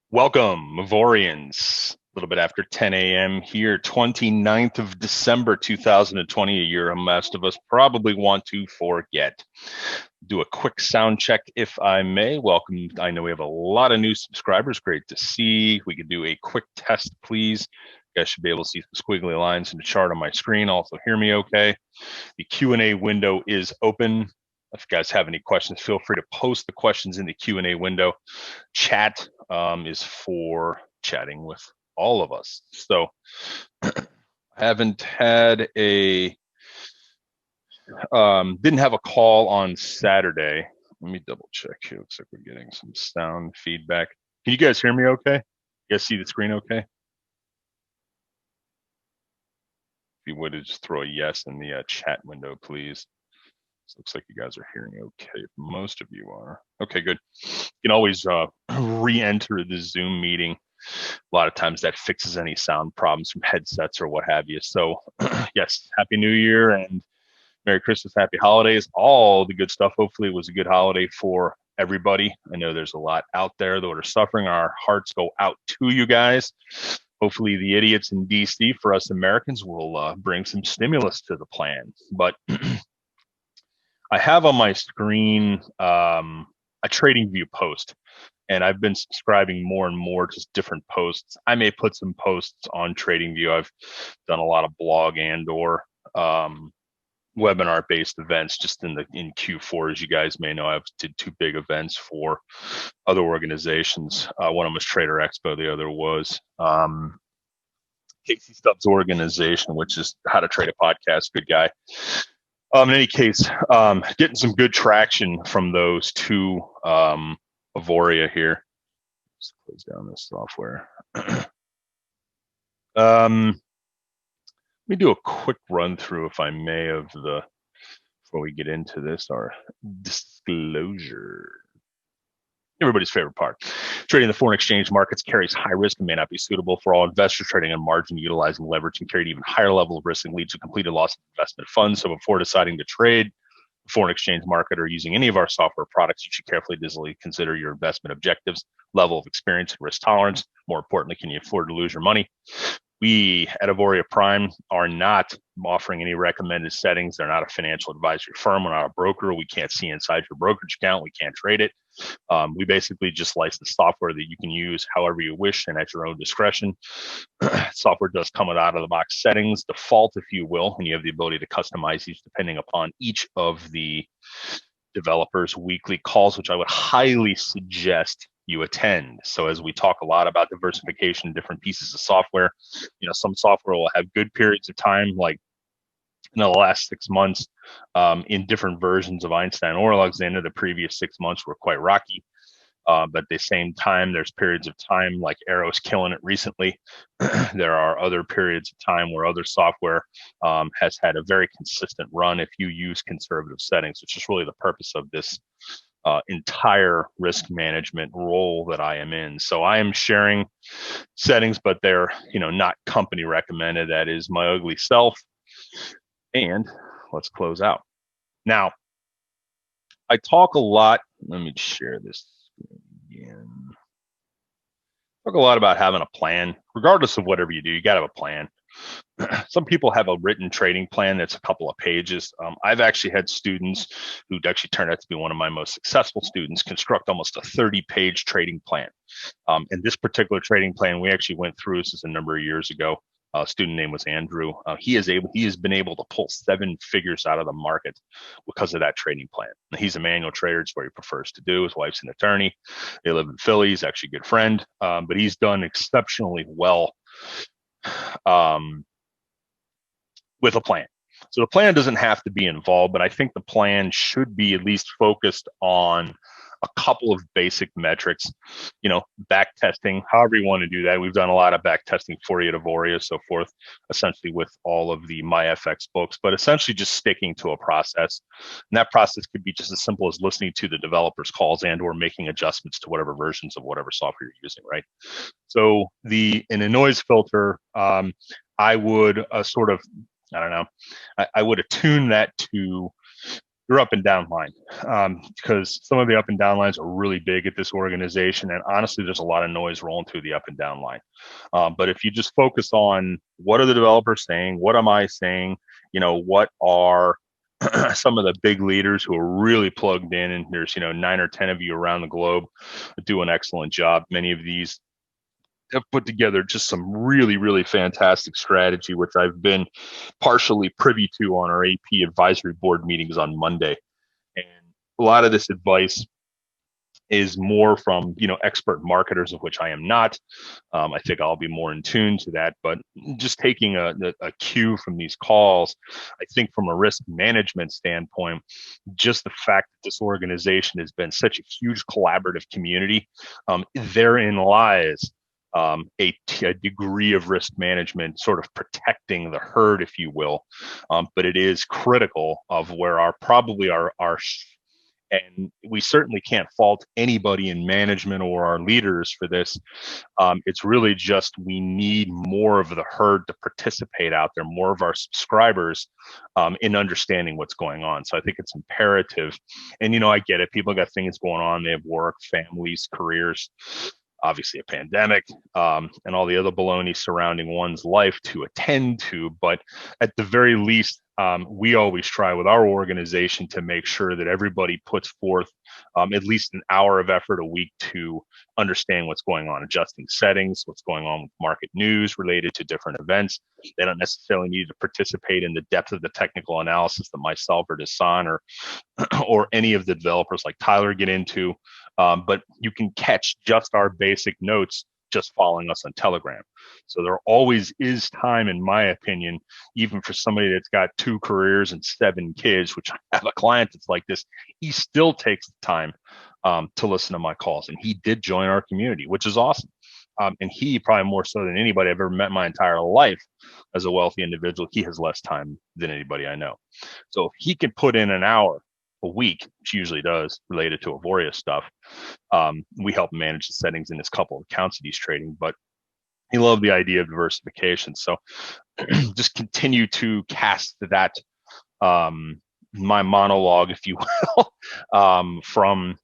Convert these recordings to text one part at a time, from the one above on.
Welcome, Auvorians. A little bit after 10 a.m. here, 29th of December, 2020, a year most of us probably want to forget. Do a quick sound check, if I may. Welcome. I know we have a lot of new subscribers. Great to see. We could do a quick test, please. You guys should be able to see some squiggly lines in the chart on my screen. Also hear me okay. The Q&A window is open. If you guys have any questions, feel free to post the questions in the Q&A window. Chat is for chatting with all of us. So I haven't had didn't have a call on Saturday. Let me double check here. Looks like we're getting some sound feedback. Can you guys hear me okay? You guys see the screen okay? If you would just throw a yes in the chat window, please. Looks like you guys are hearing okay. Most of you are. Okay, good. You can always re-enter the Zoom meeting. A lot of times that fixes any sound problems from headsets or what have you. So yes, Happy New Year and Merry Christmas, Happy Holidays, all the good stuff. Hopefully it was a good holiday for everybody. I know there's a lot out there that are suffering. Our hearts go out to you guys. Hopefully the idiots in DC, for us Americans, will bring some stimulus to the plan. But I have on my screen a TradingView post, and I've been subscribing more and more to different posts. I may put some posts on TradingView. I've done a lot of blog and or webinar-based events just in Q4. As you guys may know, I've did two big events for other organizations. One of them was Trader Expo. The other was Casey Stubbs' organization, which is How to Trade a Podcast. Good guy. In any case, getting some good traction from those two Auvoria here. Let's close down this software. Let me do a quick run through, if I may, of before we get into this, our disclosure. Everybody's favorite part. Trading the foreign exchange markets carries high risk and may not be suitable for all investors. Trading on margin, utilizing leverage, can carry an even higher level of risk and lead to completed loss of investment funds. So before deciding to trade the foreign exchange market or using any of our software products, you should carefully consider your investment objectives, level of experience, and risk tolerance. More importantly, can you afford to lose your money? We at Auvoria Prime are not offering any recommended settings. They're not a financial advisory firm. We're not a broker. We can't see inside your brokerage account. We can't trade it. We basically just license software that you can use however you wish and at your own discretion. Software does come with out-of-the-box settings, default, if you will, and you have the ability to customize these depending upon each of the developers' weekly calls, which I would highly suggest you attend. So as we talk a lot about diversification, different pieces of software, some software will have good periods of time, like in the last 6 months, in different versions of Einstein or Alexander, the previous 6 months were quite rocky. But at the same time, there's periods of time like Arrow's killing it recently. There are other periods of time where other software has had a very consistent run if you use conservative settings, which is really the purpose of this entire risk management role that I am in. So I am sharing settings, but they're not company recommended. That is my ugly self. And let's close out. Now, I talk a lot. Let me share this again. Talk a lot about having a plan. Regardless of whatever you do, you got to have a plan. Some people have a written trading plan that's a couple of pages. I've actually had students who actually turned out to be one of my most successful students construct almost a 30-page trading plan. And this particular trading plan, we actually went through this a number of years ago. Student name was Andrew. He has been able to pull 7 figures out of the market because of that trading plan. He's a manual trader. It's what he prefers to do. His wife's an attorney. They live in Philly. He's actually a good friend, but he's done exceptionally well with a plan. So the plan doesn't have to be involved, but I think the plan should be at least focused on a couple of basic metrics, back testing, however you want to do that. We've done a lot of back testing for you at Auvoria, so forth, essentially with all of the MyFX books, but essentially just sticking to a process. And that process could be just as simple as listening to the developers' calls and or making adjustments to whatever versions of whatever software you're using, right? So in a noise filter, I would sort of I don't know. I would attune that to your up and down line, because some of the up and down lines are really big at this organization, and honestly, there's a lot of noise rolling through the up and down line. But if you just focus on what are the developers saying, what am I saying, what are some of the big leaders who are really plugged in, and there's 9 or 10 of you around the globe that do an excellent job. Many of these have put together just some really, really fantastic strategy, which I've been partially privy to on our AP advisory board meetings on Monday. And a lot of this advice is more from expert marketers, of which I am not. I think I'll be more in tune to that, but just taking a cue from these calls, I think from a risk management standpoint, just the fact that this organization has been such a huge collaborative community, therein lies a degree of risk management, sort of protecting the herd, if you will. But it is critical of where our and we certainly can't fault anybody in management or our leaders for this. It's really just we need more of the herd to participate out there, more of our subscribers in understanding what's going on. So I think it's imperative. And, I get it. People got things going on. They have work, families, careers, obviously a pandemic, and all the other baloney surrounding one's life to attend to. But at the very least, we always try with our organization to make sure that everybody puts forth at least an hour of effort a week to understand what's going on, adjusting settings, what's going on with market news related to different events. They don't necessarily need to participate in the depth of the technical analysis that myself or Dasan or any of the developers like Tyler get into. But you can catch just our basic notes just following us on Telegram. So there always is time, in my opinion, even for somebody that's got 2 careers and 7 kids, which I have a client that's like this, he still takes the time to listen to my calls. And he did join our community, which is awesome. And he, probably more so than anybody I've ever met in my entire life as a wealthy individual, he has less time than anybody I know. So if he can put in an hour a week, which he usually does, related to Auvoria stuff, we help him manage the settings in his couple of accounts that he's trading. But he loved the idea of diversification. So just continue to cast that, my monologue, if you will, from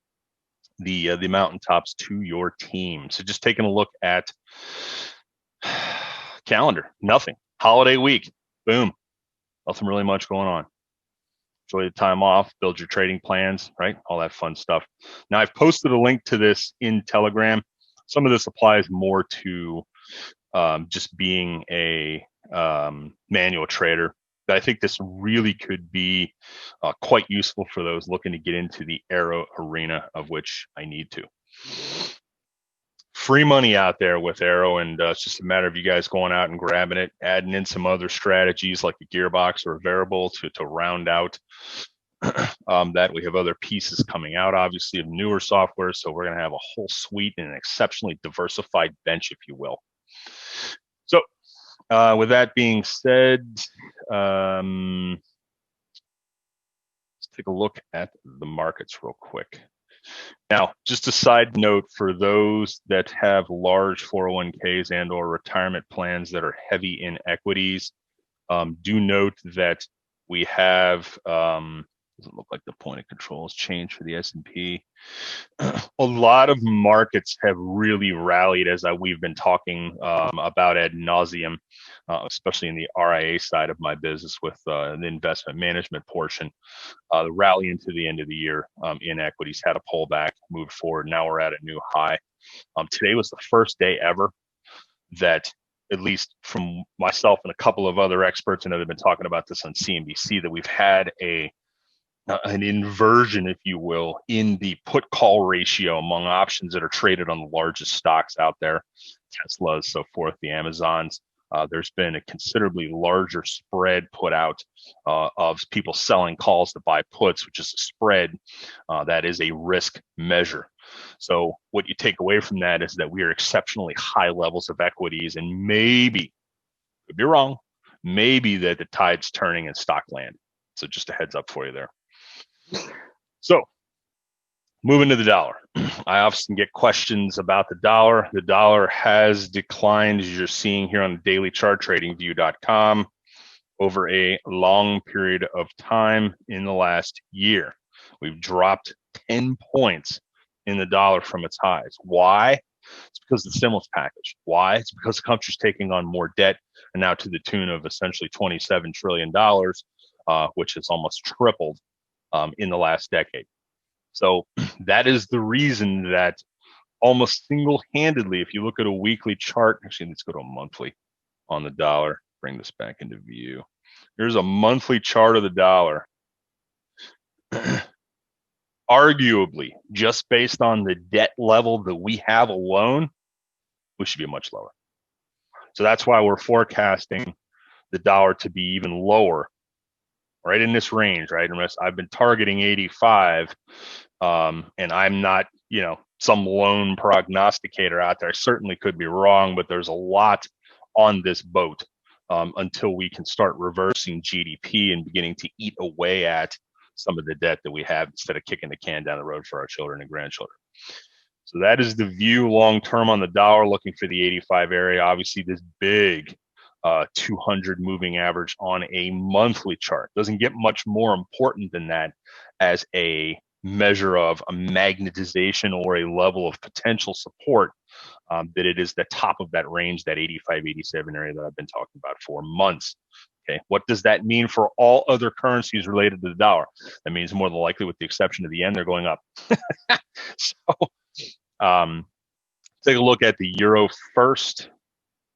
the mountaintops to your team. So just taking a look at calendar, nothing. Holiday week, boom, nothing really much going on. Enjoy the time off, build your trading plans, right? All that fun stuff. Now, I've posted a link to this in Telegram. Some of this applies more to just being a manual trader. But I think this really could be quite useful for those looking to get into the Aero arena, of which I need to. Free money out there with Aero, and it's just a matter of you guys going out and grabbing it, adding in some other strategies like a gearbox or a variable to round out that. We have other pieces coming out, obviously, of newer software, so we're going to have a whole suite and an exceptionally diversified bench, if you will. So with that being said, let's take a look at the markets real quick. Now, just a side note for those that have large 401ks and or retirement plans that are heavy in equities, do note that we have, doesn't look like the point of control has changed for the S&P. A lot of markets have really rallied, as we've been talking about ad nauseum, especially in the RIA side of my business with the investment management portion. The rally into the end of the year in equities had a pullback, moved forward. Now we're at a new high. Today was the first day ever that, at least from myself and a couple of other experts, and I've been talking about this on CNBC, that we've had an inversion, if you will, in the put call ratio among options that are traded on the largest stocks out there, Teslas, so forth, the Amazons. There's been a considerably larger spread put out of people selling calls to buy puts, which is a spread that is a risk measure. So what you take away from that is that we are exceptionally high levels of equities, and maybe, could be wrong, maybe that the tide's turning in stock land. So just a heads up for you there. So moving to the dollar. I often get questions about the dollar. The dollar has declined, as you're seeing here on the daily chart, tradingview.com, over a long period of time in the last year. We've dropped 10 points in the dollar from its highs. Why? It's because of the stimulus package. Why? It's because the country's taking on more debt, and now to the tune of essentially $27 trillion, which has almost tripled in the last decade. So that is the reason that almost single-handedly, if you look at a weekly chart, actually, let's go to a monthly on the dollar, bring this back into view. Here's a monthly chart of the dollar. Arguably, just based on the debt level that we have alone, we should be much lower. So that's why we're forecasting the dollar to be even lower, right in this range, right? I've been targeting 85, and I'm not, some lone prognosticator out there. I certainly could be wrong, but there's a lot on this boat until we can start reversing GDP and beginning to eat away at some of the debt that we have instead of kicking the can down the road for our children and grandchildren. So that is the view long term on the dollar, looking for the 85 area. Obviously, this big 200 moving average on a monthly chart doesn't get much more important than that as a measure of a magnetization or a level of potential support, that it is the top of that range, that 85, 87 area that I've been talking about for months. Okay, what does that mean for all other currencies related to the dollar? That means more than likely, with the exception of the yen, they're going up. So take a look at the euro first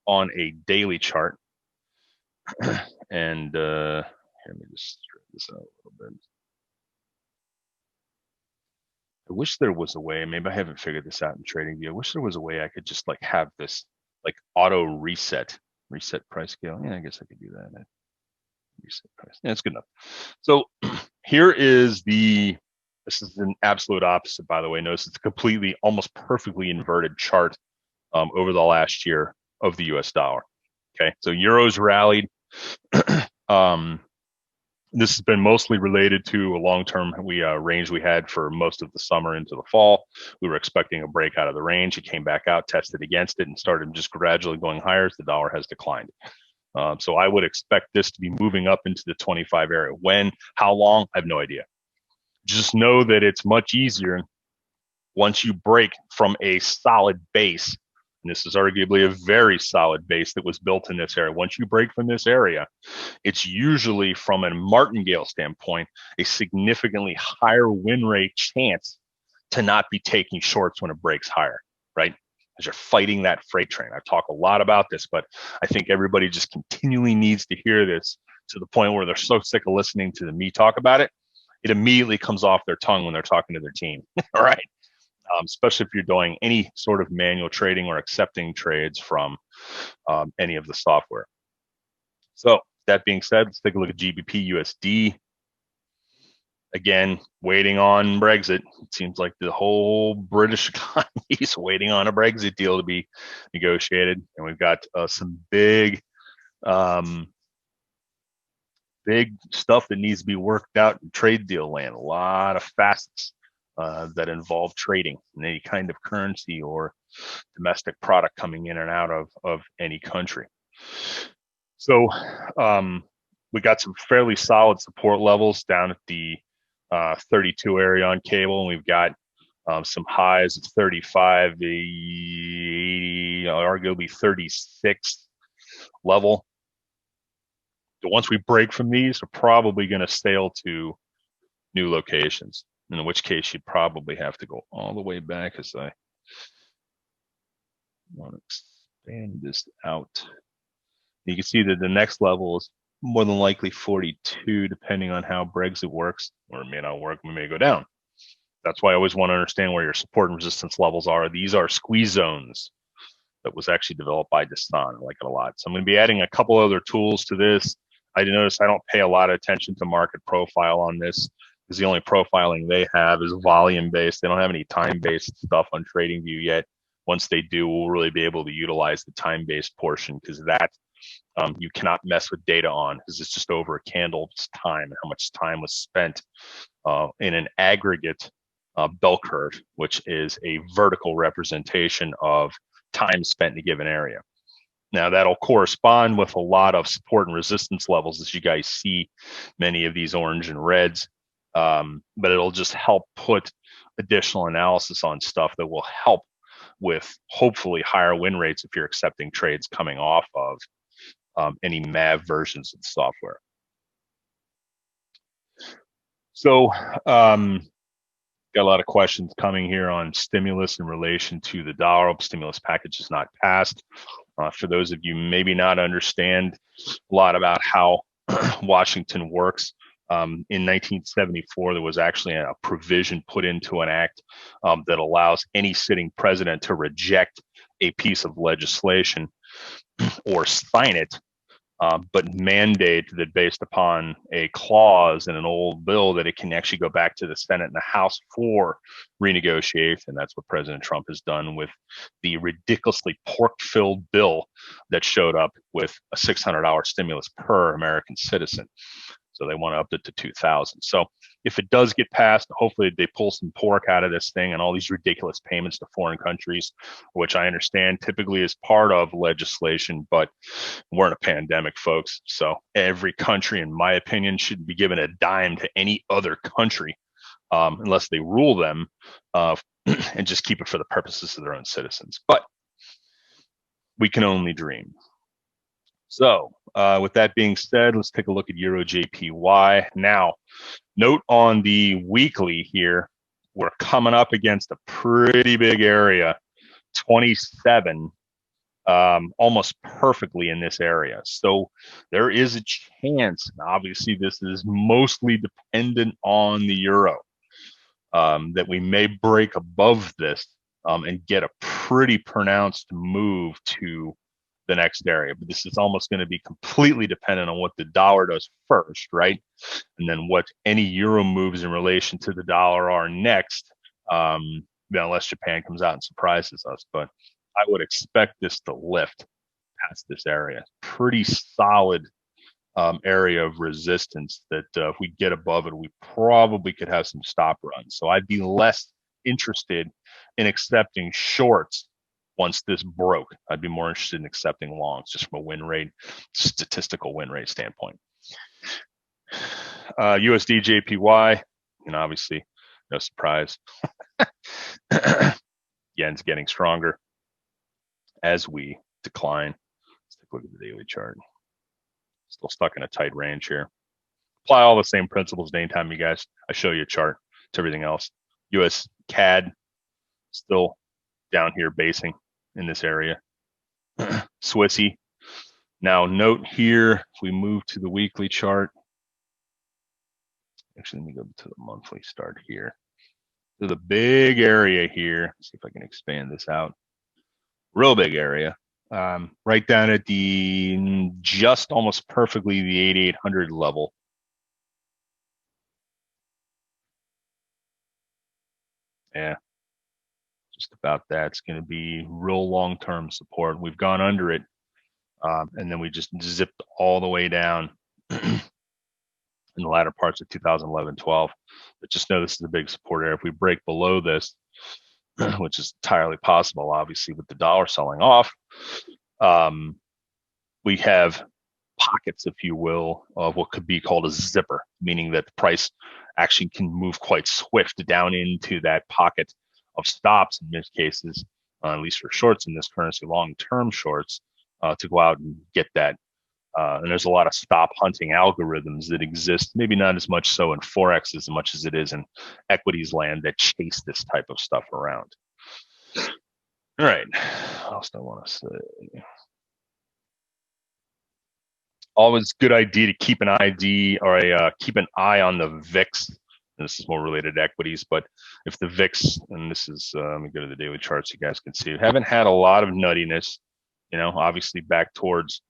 on a daily chart. And let me just straighten this out a little bit. I wish there was a way, maybe I haven't figured this out in TradingView. I wish there was a way I could just have this auto reset price scale. Yeah, I guess I could do that. Reset price. Yeah, that's good enough. So here is this is an absolute opposite, by the way. Notice it's completely, almost perfectly inverted chart over the last year of the US dollar. Okay, so euros rallied. This has been mostly related to a long-term range we had for most of the summer into the fall. We were expecting a break out of the range. It came back out, tested against it, and started just gradually going higher as the dollar has declined. So I would expect this to be moving up into the 25 area. When, how long, I have no idea. Just know that it's much easier once you break from a solid base. And this is arguably a very solid base that was built in this area. Once you break from this area, it's usually, from a martingale standpoint, a significantly higher win rate chance to not be taking shorts when it breaks higher, right? As you're fighting that freight train. I talk a lot about this, but I think everybody just continually needs to hear this to the point where they're so sick of listening to me talk about it. It immediately comes off their tongue when they're talking to their team, all right? Especially if you're doing any sort of manual trading or accepting trades from any of the software. So that being said, let's take a look at GBP USD. Again, waiting on Brexit. It seems like the whole British economy is waiting on a Brexit deal to be negotiated. And we've got some big stuff that needs to be worked out in trade deal land. A lot of facets that involve trading in any kind of currency or domestic product coming in and out of any country. So we got some fairly solid support levels down at the 32 area on cable, and we've got some highs at 35, 80, arguably 36 level. So once we break from these, we're probably going to sail to new locations, in which case you'd probably have to go all the way back, as I want to expand this out. You can see that the next level is more than likely 42, depending on how Brexit works, or it may not work, we may go down. That's why I always want to understand where your support and resistance levels are. These are squeeze zones that was actually developed by Dastan. I like it a lot. So I'm going to be adding a couple other tools to this. I notice I don't pay a lot of attention to market profile on this, because the only profiling they have is volume-based. They don't have any time-based stuff on TradingView yet. Once they do, we'll really be able to utilize the time-based portion, because that you cannot mess with data on, because it's just over a candle's time and how much time was spent in an aggregate bell curve, which is a vertical representation of time spent in a given area. Now that'll correspond with a lot of support and resistance levels as you guys see many of these orange and reds. But it'll just help put additional analysis on stuff that will help with hopefully higher win rates if you're accepting trades coming off of any MAV versions of the software. So got a lot of questions coming here on stimulus in relation to the dollar. Stimulus package is not passed. For those of you maybe not understand a lot about how Washington works, in 1974, there was actually a provision put into an act that allows any sitting president to reject a piece of legislation or sign it, but mandate that based upon a clause in an old bill that it can actually go back to the Senate and the House for renegotiation. That's what President Trump has done with the ridiculously pork-filled bill that showed up with a $600 stimulus per American citizen. So they want to up it to 2,000. So if it does get passed, hopefully they pull some pork out of this thing and all these ridiculous payments to foreign countries, which I understand typically is part of legislation, but we're in a pandemic, folks. So every country, in my opinion, shouldn't be given a dime to any other country unless they rule them and just keep it for the purposes of their own citizens. But we can only dream. So with that being said, let's take a look at Euro JPY. Now, note on the weekly here, we're coming up against a pretty big area, 27, almost perfectly in this area. So there is a chance, and obviously this is mostly dependent on the euro, that we may break above this and get a pretty pronounced move to the next area. But this is almost going to be completely dependent on what the dollar does first, right? And then what any euro moves in relation to the dollar are next, unless Japan comes out and surprises us. But I would expect this to lift past this area. Pretty solid area of resistance that if we get above it, we probably could have some stop runs. So I'd be less interested in accepting shorts once this broke. I'd be more interested in accepting longs just from a win rate, statistical win rate standpoint. USD JPY, and obviously no surprise. Yen's getting stronger as we decline. Let's take a look at the daily chart. Still stuck in a tight range here. Apply all the same principles anytime you guys, I show you a chart to everything else. US CAD still down here basing in this area. Swissy. Now note here, if we move to the weekly chart, actually let me go to the monthly start here. There's a big area here. Let's see if I can expand this out. Real big area. Right down at the just almost perfectly the 8,800 level. Yeah, just about that. It's going to be real long-term support. We've gone under it, and then we just zipped all the way down in the latter parts of 2011-12. But just know this is a big support area. If we break below this, which is entirely possible, obviously, with the dollar selling off, we have pockets, if you will, of what could be called a zipper, meaning that the price actually can move quite swift down into that pocket of stops in most cases, at least for shorts in this currency, long-term shorts, to go out and get that. And there's a lot of stop hunting algorithms that exist, maybe not as much so in Forex as much as it is in equities land that chase this type of stuff around. All right, what else do I want to say? Always good idea to keep an keep an eye on the VIX. And this is more related to equities, but if the VIX, and this is, let me go to the daily charts, you guys can see, haven't had a lot of nuttiness, obviously back towards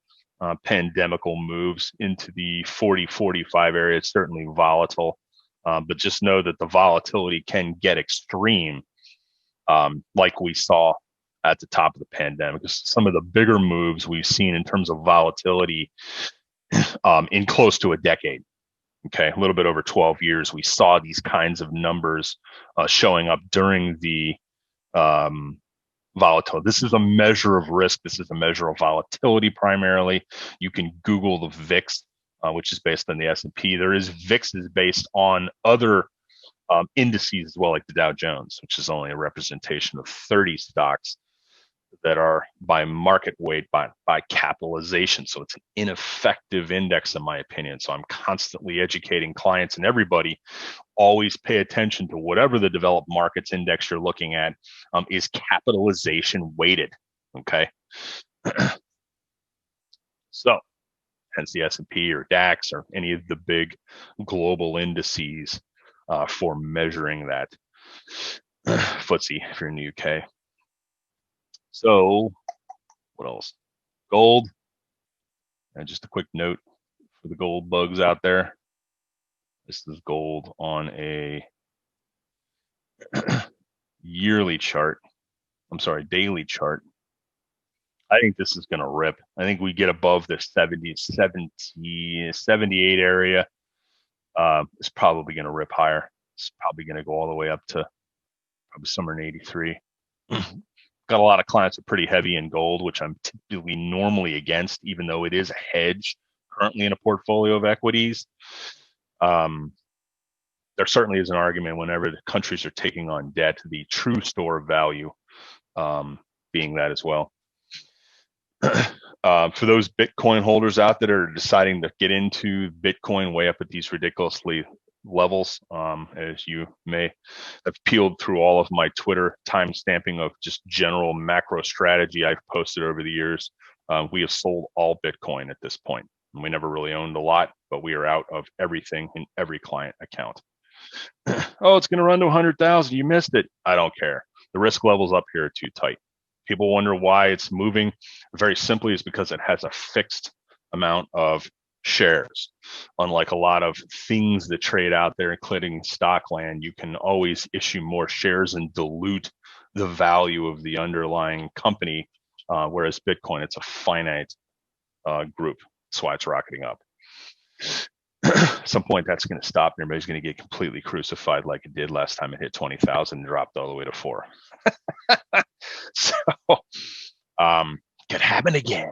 pandemical moves into the 40-45 area. It's certainly volatile, but just know that the volatility can get extreme, like we saw at the top of the pandemic. Some of the bigger moves we've seen in terms of volatility in close to a decade. Okay, a little bit over 12 years, we saw these kinds of numbers showing up during the volatile. This is a measure of risk. This is a measure of volatility primarily. You can Google the VIX, which is based on the S&P. There is VIX is based on other indices as well, like the Dow Jones, which is only a representation of 30 stocks that are by market weight, by capitalization. So it's an ineffective index, in my opinion. So I'm constantly educating clients and everybody. Always pay attention to whatever the developed markets index you're looking at is capitalization weighted. Okay. So hence the S&P or DAX or any of the big global indices for measuring that. FTSE if you're in the UK. So what else? Gold. And just a quick note for the gold bugs out there. This is gold on a yearly chart. I'm sorry, daily chart. I think this is going to rip. I think we get above the 78 area. It's probably going to rip higher. It's probably going to go all the way up to probably somewhere in 83. Got a lot of clients that are pretty heavy in gold, which I'm typically normally against, even though it is a hedge currently in a portfolio of equities. There certainly is an argument whenever the countries are taking on debt, the true store of value being that as well. For those Bitcoin holders out that are deciding to get into Bitcoin way up at these ridiculously levels, as you may have peeled through all of my Twitter time stamping of just general macro strategy I've posted over the years, we have sold all Bitcoin at this point. And we never really owned a lot, but we are out of everything in every client account. Oh, it's going to run to 100,000. You missed it. I don't care. The risk levels up here are too tight. People wonder why it's moving. Very simply, is because it has a fixed amount of shares. Unlike a lot of things that trade out there, including stock land, you can always issue more shares and dilute the value of the underlying company. Whereas Bitcoin, it's a finite group. That's why it's rocketing up. At some point, that's going to stop, and everybody's going to get completely crucified like it did last time it hit 20,000 and dropped all the way to 4. So, could happen again.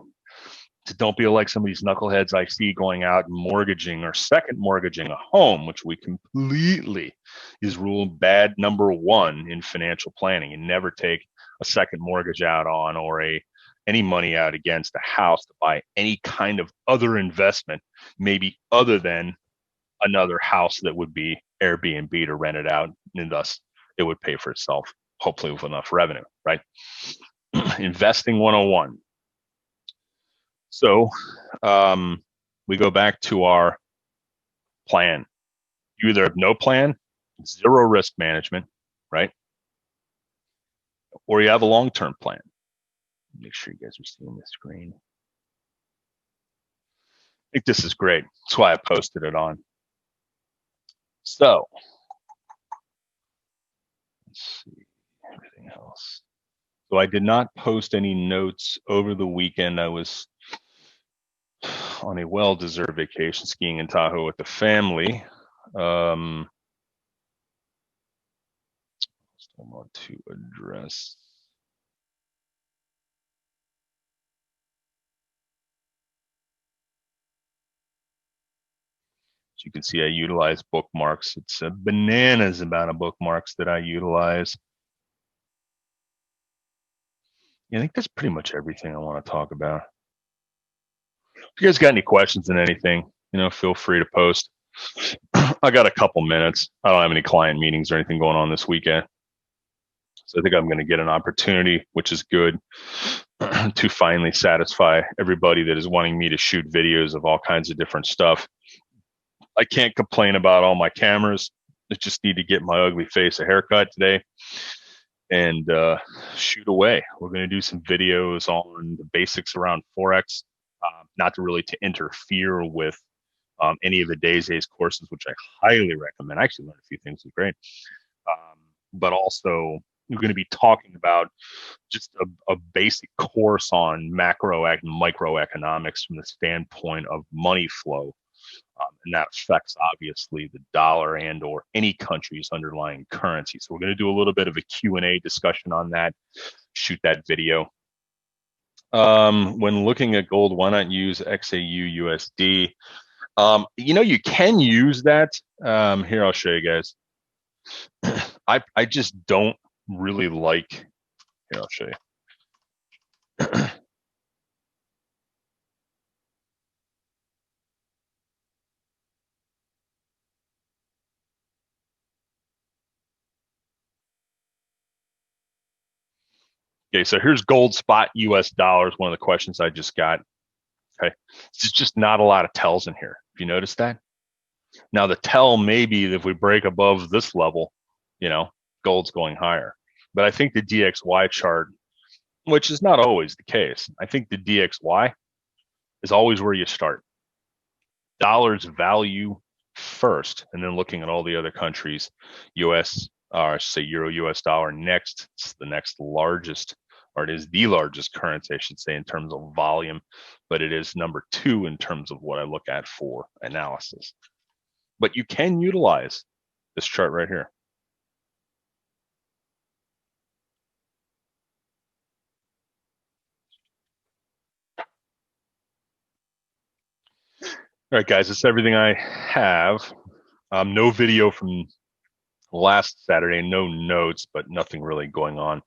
So don't be like some of these knuckleheads I see going out and mortgaging or second mortgaging a home, which we completely is rule bad number 1 in financial planning. You never take a second mortgage out on or any money out against a house to buy any kind of other investment, maybe other than another house that would be Airbnb to rent it out, and thus it would pay for itself, hopefully with enough revenue, right? Investing 101. So we go back to our plan. You either have no plan, zero risk management, right? Or you have a long-term plan. Make sure you guys are seeing the screen. I think this is great. That's why I posted it on. So let's see everything else. So I did not post any notes over the weekend. I was on a well-deserved vacation skiing in Tahoe with the family. I want to address. You can see I utilize bookmarks. It's a bananas amount of bookmarks that I utilize. I think that's pretty much everything I want to talk about. If you guys got any questions on anything, feel free to post. I got a couple minutes. I don't have any client meetings or anything going on this weekend. So I think I'm going to get an opportunity, which is good, to finally satisfy everybody that is wanting me to shoot videos of all kinds of different stuff. I can't complain about all my cameras. I just need to get my ugly face a haircut today and shoot away. We're going to do some videos on the basics around Forex, not to really to interfere with any of the Days courses, which I highly recommend. I actually learned a few things. It's great. But also, we're going to be talking about just a basic course on macro and microeconomics from the standpoint of money flow. And that affects obviously the dollar and or any country's underlying currency. So we're going to do a little bit of a Q&A discussion on that, shoot that video. When looking at gold, why not use XAU USD? You can use that. Here, I'll show you guys. I just don't really like, here, I'll show you. Okay, so here's gold spot US dollars, one of the questions I just got. Okay, there's just not a lot of tells in here. Have you noticed that? Now the tell may be that if we break above this level, gold's going higher. But I think the DXY chart, which is not always the case, I think the DXY is always where you start. Dollar's value first, and then looking at all the other countries, US, or say Euro US dollar next. It's the next largest, or it is the largest currency, I should say, in terms of volume, but it is number 2 in terms of what I look at for analysis. But you can utilize this chart right here. All right, guys, that's everything I have. No video from last Saturday, no notes, but nothing really going on.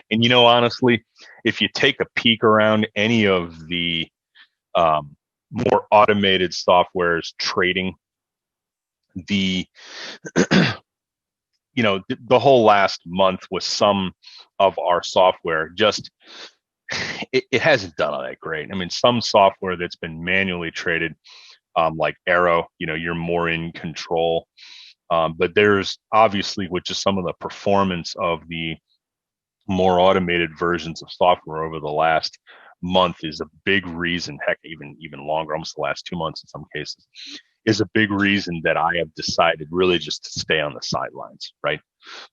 And honestly, if you take a peek around any of the more automated softwares trading, the the whole last month with some of our software, just it hasn't done all that great. I mean, some software that's been manually traded, like Arrow, you're more in control. But there's obviously, with just some of the performance of the more automated versions of software over the last month is a big reason, heck, even longer, almost the last 2 months in some cases, is a big reason that I have decided really just to stay on the sidelines, right?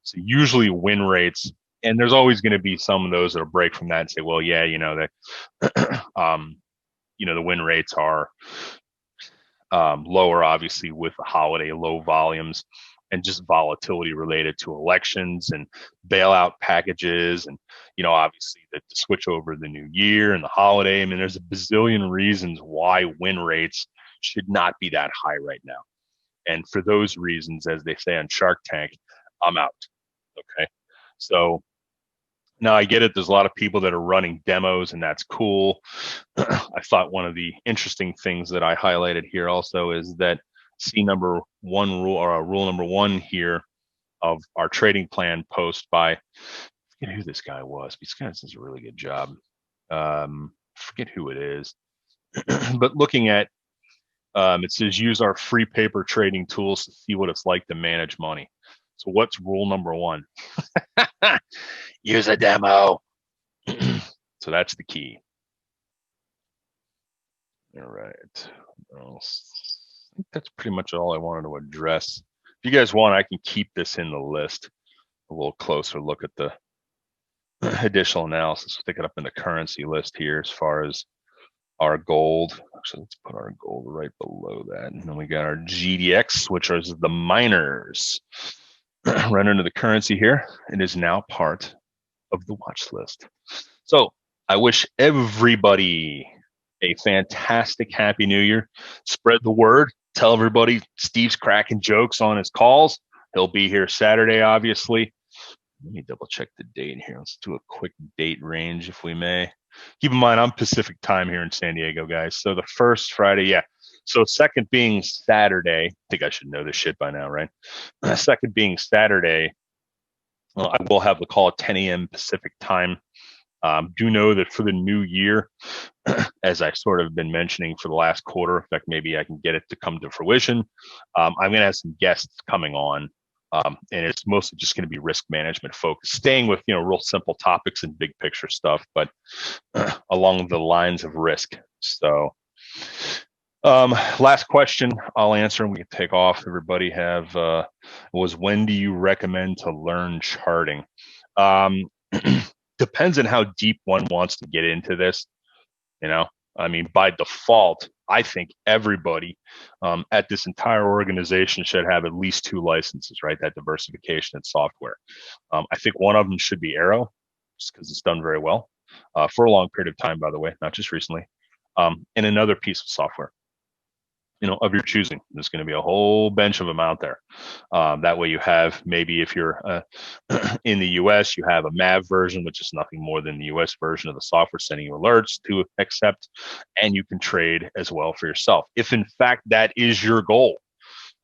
So usually win rates, and there's always going to be some of those that'll break from that and say, well, yeah, the win rates are lower, obviously, with the holiday, low volumes, and just volatility related to elections and bailout packages, and obviously the switch over the new year and the holiday. I mean, there's a bazillion reasons why win rates should not be that high right now. And for those reasons, as they say on Shark Tank, I'm out. Okay, so now I get it. There's a lot of people that are running demos, and that's cool. I thought one of the interesting things that I highlighted here also is that rule number 1 here of our trading plan post by, I forget who this guy was. This guy does a really good job. Forget who it is, but looking at, it says use our free paper trading tools to see what it's like to manage money. So what's rule number 1? Use a demo. So that's the key. All right. I think that's pretty much all I wanted to address. If you guys want, I can keep this in the list. A little closer look at the additional analysis. Stick it up in the currency list here as far as our gold. Actually, let's put our gold right below that. And then we got our GDX, which is the miners. Right under the currency here. It is now part of the watch list. So I wish everybody a fantastic Happy New Year. Spread the word. Tell everybody Steve's cracking jokes on his calls. He'll be here Saturday, obviously. Let me double check the date here. Let's do a quick date range if we may. Keep in mind, I'm Pacific time here in San Diego, guys. So the first Friday, yeah. So second being Saturday. I think I should know this shit by now, right? Second being Saturday, I will have the call at 10 a.m. Pacific time. Do know that for the new year, as I sort of been mentioning for the last quarter, in fact, maybe I can get it to come to fruition. I'm going to have some guests coming on, and it's mostly just going to be risk management focused, staying with, real simple topics and big picture stuff, but along the lines of risk. So last question I'll answer and we can take off. Everybody was when do you recommend to learn charting? Depends on how deep one wants to get into this. I mean, by default, I think everybody at this entire organization should have at least 2 licenses, right? That diversification in software. I think one of them should be Arrow, just because it's done very well for a long period of time, by the way, not just recently. And another piece of software, of your choosing. There's going to be a whole bunch of them out there. That way you have, maybe if you're in the US, you have a MAV version, which is nothing more than the US version of the software sending you alerts to accept, and you can trade as well for yourself. If in fact that is your goal,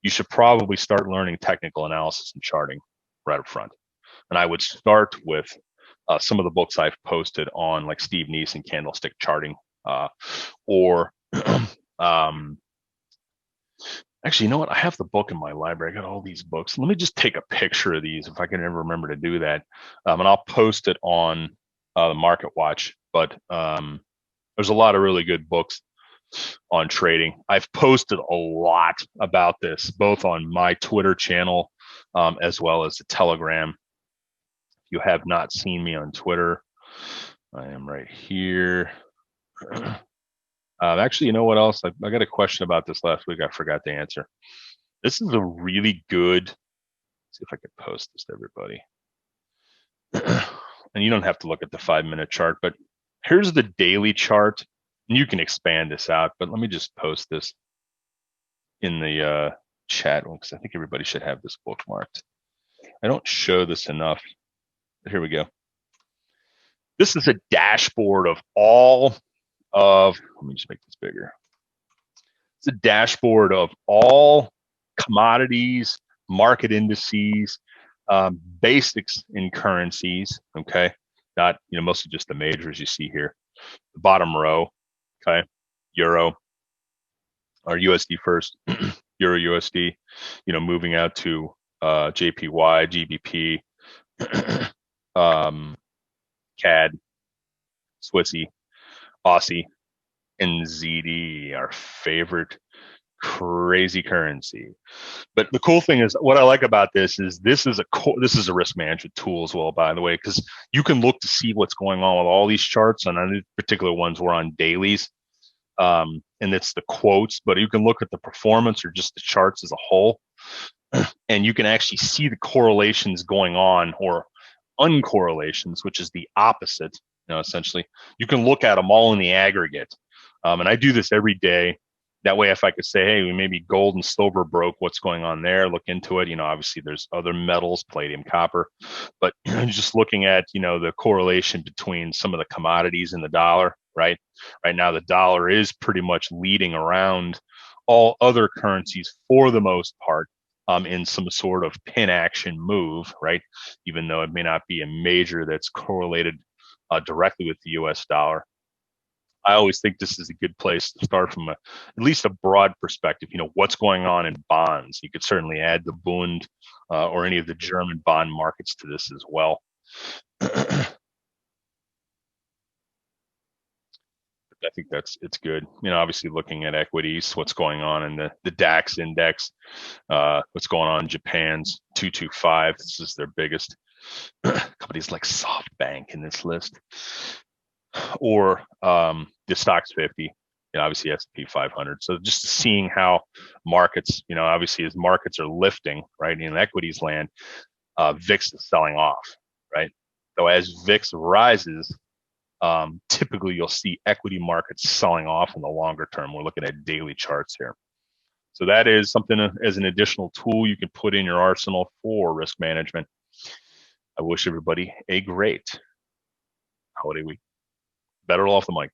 you should probably start learning technical analysis and charting right up front. And I would start with some of the books I've posted on, like Steve Neeson candlestick charting, or actually, you know what? I have the book in my library. I got all these books. Let me just take a picture of these if I can ever remember to do that. And I'll post it on the Market Watch. But there's a lot of really good books on trading. I've posted a lot about this, both on my Twitter channel as well as the Telegram. If you have not seen me on Twitter, I am right here. Actually, you know what else? I got a question about this last week. I forgot to answer. This is a really good. Let's see if I could post this to everybody. And you don't have to look at the 5-minute chart, but here's the daily chart. And you can expand this out, but let me just post this in the chat because I think everybody should have this bookmarked. I don't show this enough. But here we go. This is a dashboard of all of, let me just make this bigger. It's a dashboard of all commodities, market indices, basics in currencies, okay? Not, mostly just the majors you see here. The bottom row, okay? Euro, or USD first, Euro USD, moving out to JPY, GBP, CAD, Swissy, Aussie, and ZD, our favorite crazy currency. But the cool thing is, what I like about this is this is a risk management tool as well, by the way, because you can look to see what's going on with all these charts. And on particular ones we're on dailies, and it's the quotes, but you can look at the performance or just the charts as a whole, and you can actually see the correlations going on, or uncorrelations, which is the opposite. Essentially, you can look at them all in the aggregate. And I do this every day. That way, if I could say, hey, maybe gold and silver broke, what's going on there? Look into it. Obviously there's other metals, palladium, copper, but just looking at, the correlation between some of the commodities and the dollar, right? Right now, the dollar is pretty much leading around all other currencies for the most part, in some sort of pin action move, right? Even though it may not be a major that's correlated directly with the US dollar. I always think this is a good place to start from at least a broad perspective. What's going on in bonds. You could certainly add the Bund or any of the German bond markets to this as well. I think it's good. Obviously looking at equities, what's going on in the DAX index, what's going on in Japan's 225. This is their biggest. Companies like SoftBank in this list, or the Stocks 50, obviously S&P 500. So just seeing how markets, obviously as markets are lifting, right, in equities land, VIX is selling off, right? So as VIX rises, typically you'll see equity markets selling off in the longer term. We're looking at daily charts here. So that is something as an additional tool you can put in your arsenal for risk management. I wish everybody a great holiday week. Better off the mic.